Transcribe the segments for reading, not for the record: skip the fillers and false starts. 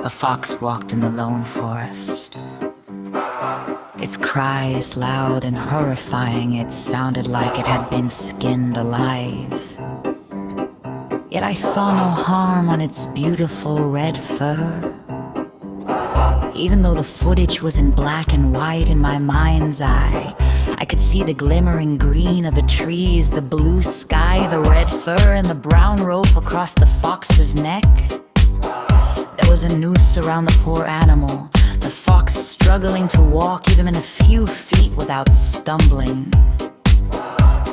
A fox walked in the lone forest. Its cries, loud and horrifying, it sounded like it had been skinned alive. Yet I saw no harm on its beautiful red fur. Even though the footage was in black and white in my mind's eye, I could see the glimmering green of the trees, the blue sky, the red fur, and the brown rope across the fox's neck. There was a noose around the poor animal, the fox struggling to walk even a few feet without stumbling.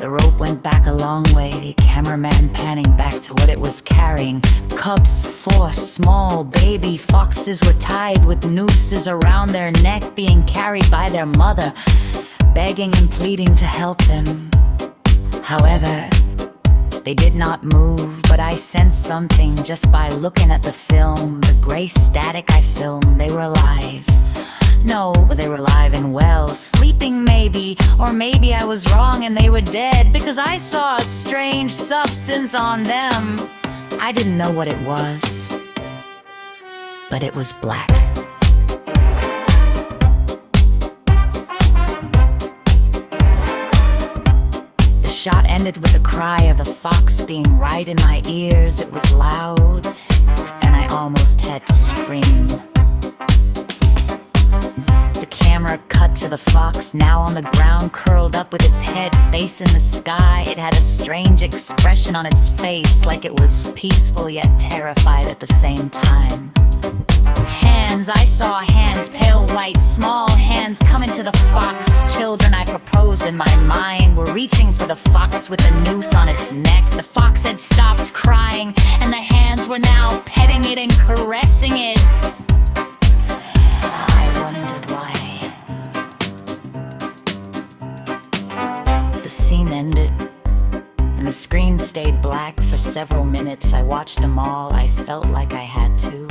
The rope went back a long way, cameraman panning back to what it was carrying. Cubs, 4 small baby foxes were tied with nooses around their neck, being carried by their mother, begging and pleading to help them. However, they did not move, but I sensed something just by looking at the film, the gray static I filmed. They were alive. No, they were alive and well, sleeping maybe, or maybe I was wrong and they were dead, because I saw a strange substance on them. I didn't know what it was, but it was black. The shot ended with a cry of the fox being right in my ears. It was loud, and I almost had to scream. The camera cut to the fox, now on the ground, curled up with its head facing the sky. It had a strange expression on its face, like it was peaceful yet terrified at the same time. Hands, I saw hands, pale white, small hands coming to the fox. Children I proposed in my mind were reaching for the fox with a noose on its neck. The fox had stopped crying, and the hands were now petting it and caressing it. I wondered why. The scene ended, and the screen stayed black for several minutes. I watched them all. I felt like I had to.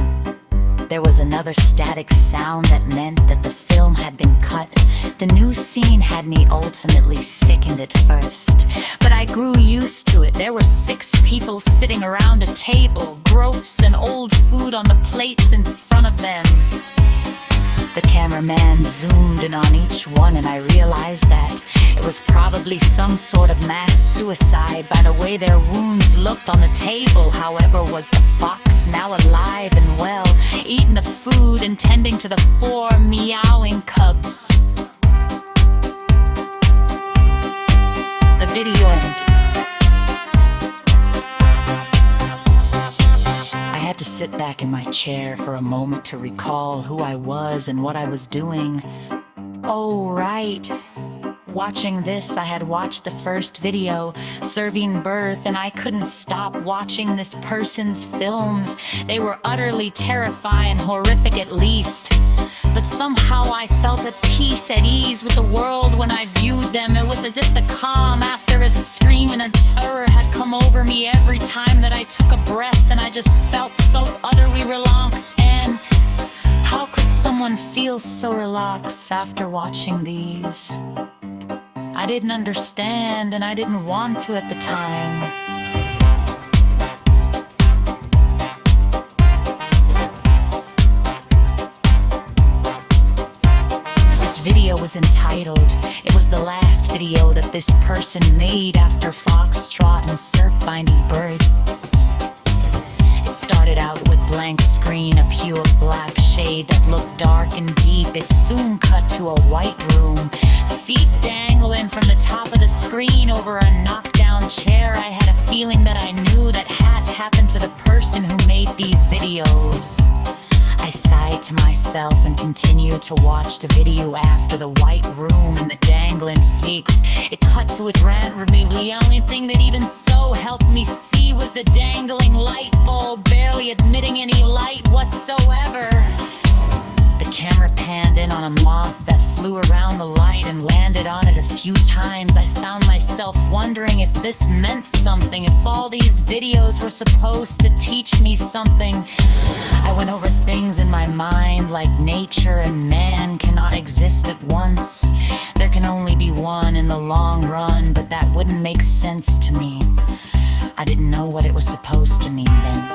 There was another static sound that meant that the film had been cut. The new scene had me ultimately sickened at first, but I grew used to it. There were 6 people sitting around a table, gross and old food on the plates in front of them. The cameraman zoomed in on each one, and I realized that it was probably some sort of mass suicide by the way their wounds looked on the table. However, was the fox now alive and well, eating the food and tending to the 4 meowing cubs? The video ended. I had to sit back in my chair for a moment to recall who I was and what I was doing. Oh, right. Watching this, I had watched the first video, Serving Birth, and I couldn't stop watching this person's films. They were utterly terrifying, horrific at least. But somehow I felt at peace, at ease with the world when I viewed them. It was as if the calm after a scream and a terror had come over me every time that I took a breath, and I just felt so utterly relaxed. And how could someone feel so relaxed after watching these? I didn't understand, and I didn't want to at the time. This video was entitled, it was the last video that this person made after Foxtrot and Surf Finding Bird. It started out with blank screen, a pure black shade that looked dark and deep. It soon cut to a white room, feet dangling from the top of the screen over a knockdown chair. I had a feeling that I knew that had happened to the person who made these videos. I sighed to myself and continued to watch the video after the white room and the dangling fleeks. It cut to a grant review. The only thing that even so helped me see was the dangling light bulb, barely admitting any light whatsoever. The camera panned in on a moth that flew around the light and landed on it a few times. I found myself wondering if this meant something, if all these videos were supposed to teach me something. I went over things in my mind like nature and man cannot exist at once. There can only be one in the long run, but that wouldn't make sense to me. I didn't know what it was supposed to mean then.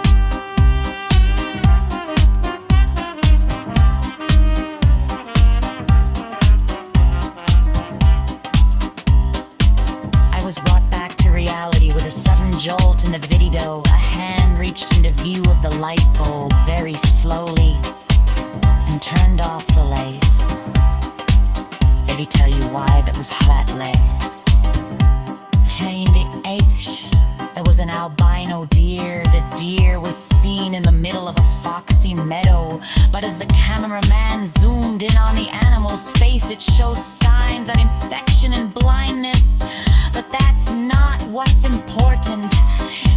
jolt in the video, a hand reached into view of the light bulb very slowly and turned off the lace. Did he tell you why that was Thatall? In the H, there was an albino deer. The deer was seen in the middle of a foxy meadow, but as the cameraman zoomed in on the animal's face, it showed signs of infection and blindness. But that's not what's important.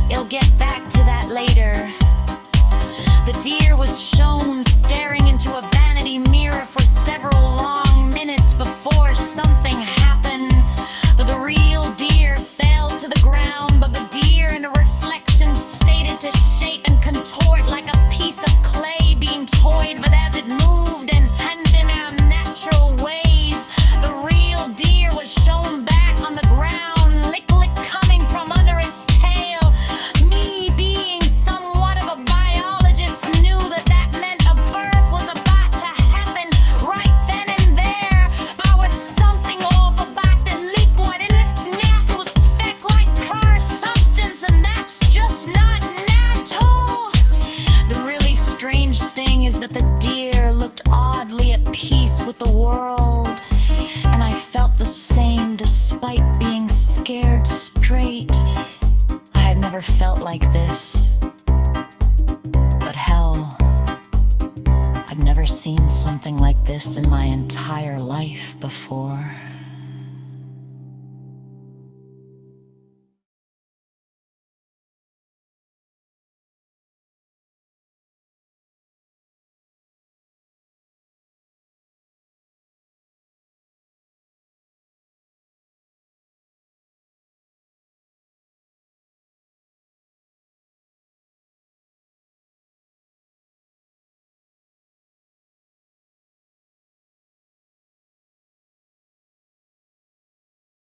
You'll get back to that later. The deer was shown staring into a vanity mirror for several long minutes before something happened. The real deer fell to the ground, but the deer in a reflection stated to shape and contort like a piece of clay being toyed with as it moved and in unnatural ways. The real deer was shown back on the ground, lick coming from under its tail. Me, being somewhat of a biologist, knew that that meant a birth was about to happen right then and there. There was something off about the liquid, and it was thick like car substance, and that's just not natural. The really strange thing is that the deer looked oddly at peace with the world, and I felt the same despite being scared straight. I had never felt like this, but hell, I'd never seen something like this in my entire life before.